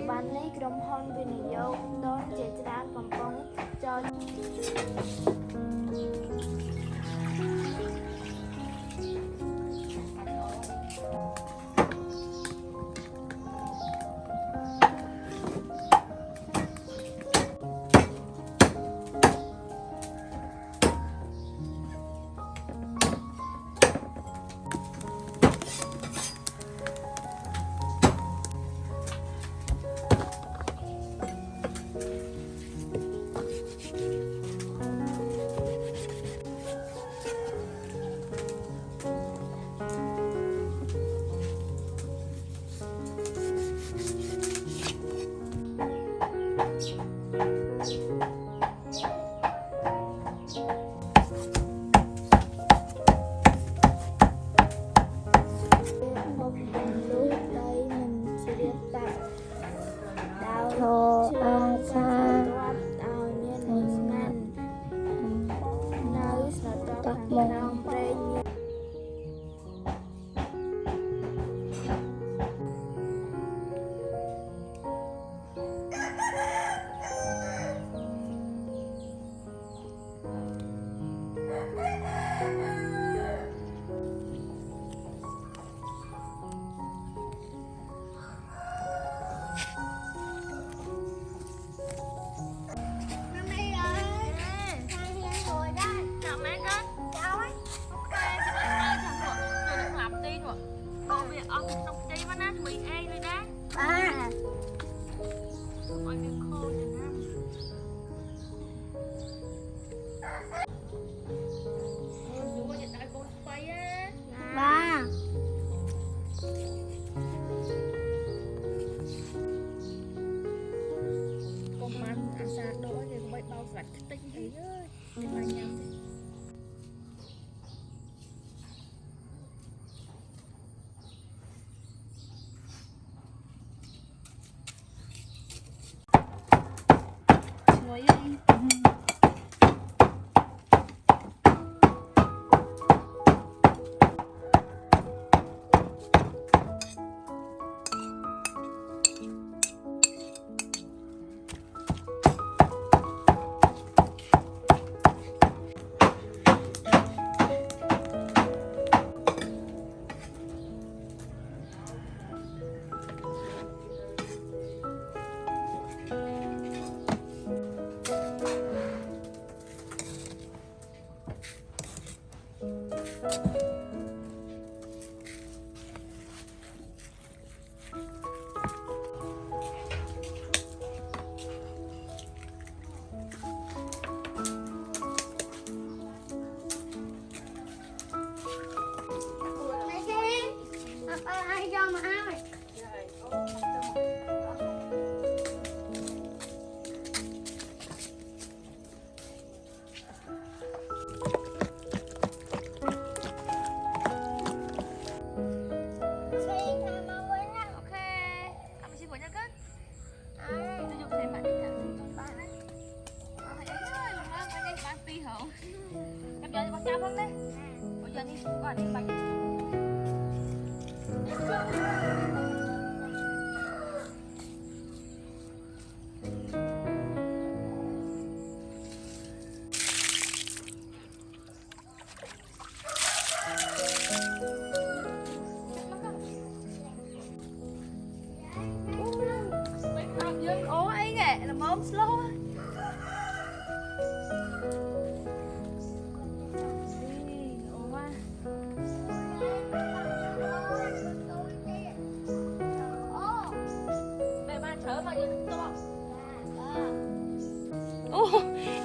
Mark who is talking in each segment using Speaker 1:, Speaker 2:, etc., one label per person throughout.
Speaker 1: banនេះក្រុមហ៊ុនវិនិយោគទុនជាច្រើនកំពុងចរ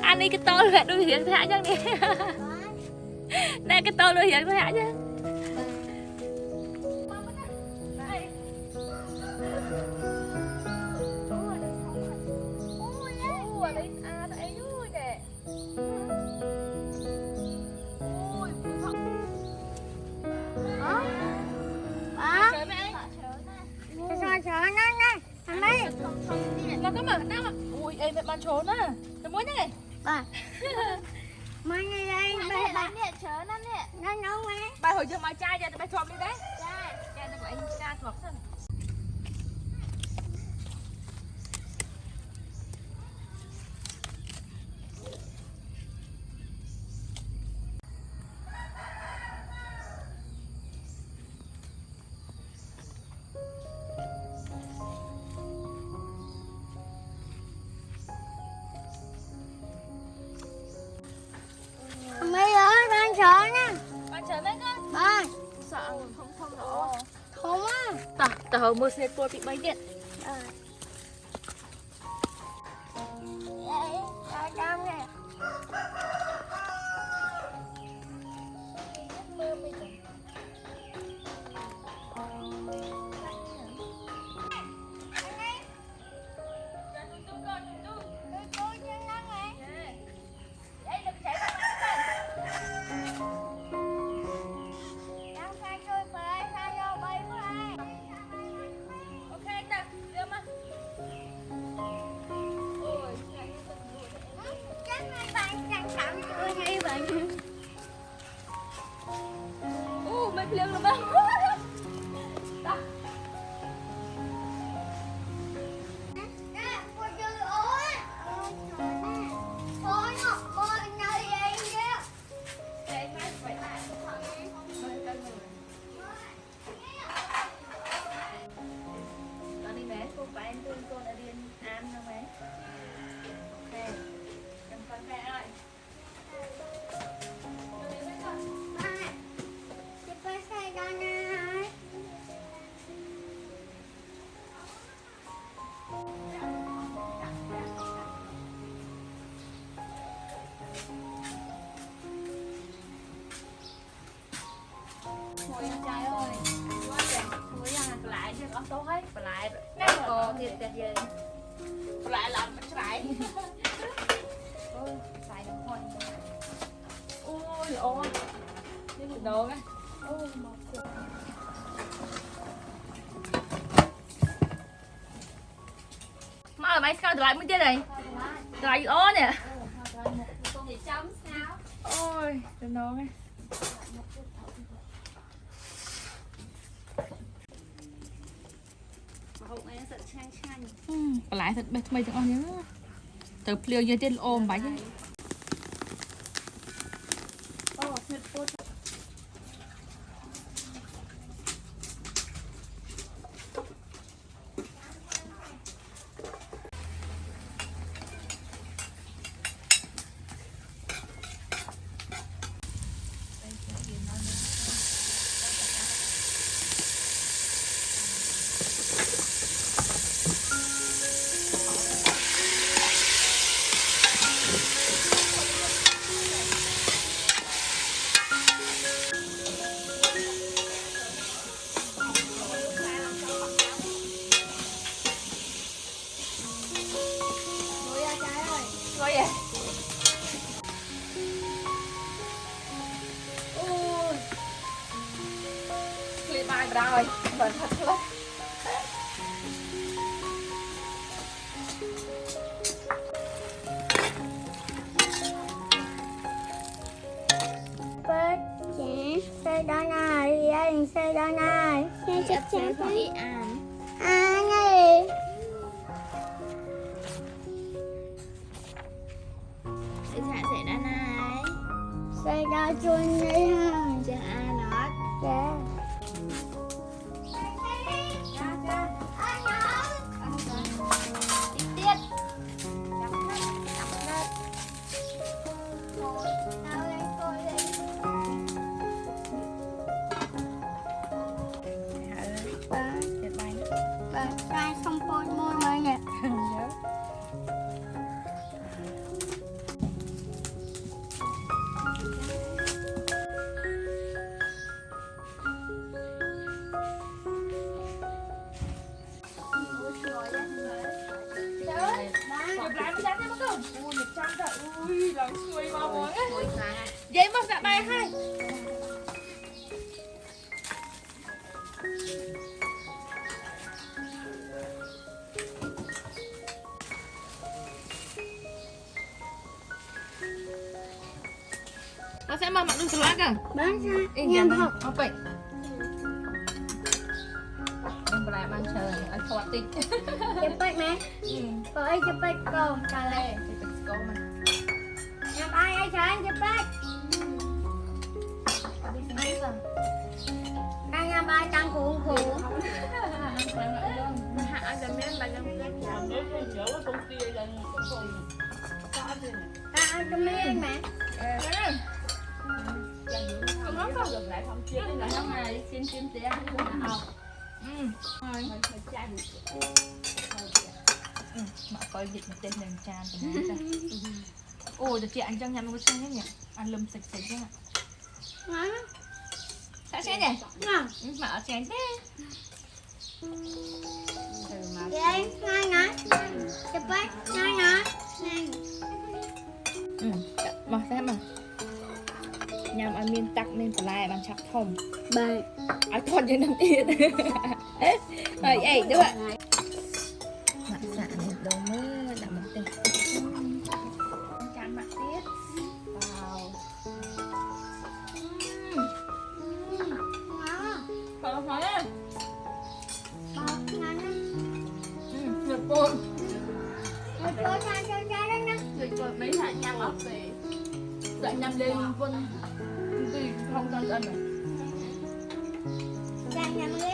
Speaker 2: Anh đi cái tôi lại đuôi hiện thả chân đi. Nè cái tôi đuôi hiện thả chứ. Ê mẹ bán trốn á, cái muối này.
Speaker 3: Bà. Mai này đây, bà
Speaker 1: nè, chớ nó nè.
Speaker 3: Nó mẹ.
Speaker 2: Bà hồi chưa mà chai ra, bà chọn đi đấy. Chai nó của anh cha thuộc thôi. tao mua xe tua bị bay điện. Mấy lương luôn bác. Trai ơi, thôi lại chứ có tốt hết, lại còn thiệt tuyệt vời, lại làm bánh trái, xài được thôi, ôi, cái gì đồ cái, má ơi, mày sao lại mới thế này, lại ó nè, ôi, đừng đồ cái. Lại thật bệt mày thằng con nhớ từ liều như trên ôm bánh ấy. Rồi vậy. Ui. Clip bài rồi, mình thật lắm.
Speaker 3: Xe đó này, xe đó này. Xe chắc chắn phải ăn. Này.
Speaker 1: Sẽ đã này.
Speaker 3: Xe đó chun đi ha.
Speaker 1: Chờ ai nói.
Speaker 3: Dạ. Trai không bôi môi mà nè.
Speaker 2: Ui, lòng xuôi bao món á. Vậy mà dạ bài hay. Nó sẽ mà mặn đun salad à?
Speaker 3: Bán ra.
Speaker 2: Nhằm học. Học vậy. Em lại mang chờ ăn thọt tí.
Speaker 3: Chụp bạch mẹ. Ôi chụp bạch cô. Trả lời.
Speaker 2: Chụp bạch cô mà.
Speaker 3: Nhằm ai sáng chụp bạch. Đang nhằm ai tăng khủ.
Speaker 1: Hạ cho miếng bà cho miếng.
Speaker 3: Ta ăn cho miếng mẹ.
Speaker 2: Không lắm không. Được lại không chia lại không này xin tiền không. Rồi. Mà coi dịch một tên đèn tràn của nó ra. Ồ, được chị ăn cho nhắm có chanh hết nhỉ? Ăn lùm sạch sạch nhá.
Speaker 3: Ngon.
Speaker 2: Sao chén nhỉ?
Speaker 3: Ngon.
Speaker 2: Mà ở chén thế.
Speaker 3: Vậy ngon ngon. Chụp ấy, ngon ngon. Này.
Speaker 2: Mà xem mà. Nhằm ăn miên tắc nên phải lại bằng chắc thòng.
Speaker 3: Bye.
Speaker 2: Ai thon cho năm yên. Rồi ấy đúng ạ. Mặt xạ này đâu mới làm một tên. Chán mặt tiết. Wow.
Speaker 3: Ngon.
Speaker 2: Còn hỏi á.
Speaker 3: Ngon lắm.
Speaker 2: Được bột.
Speaker 3: Một tô cho đó nè.
Speaker 2: Được bột mấy hạt nhằm ốc về. Dạ nhằm lên quân. Vì không cho ăn rồi.
Speaker 3: Dạ nhầm ghế.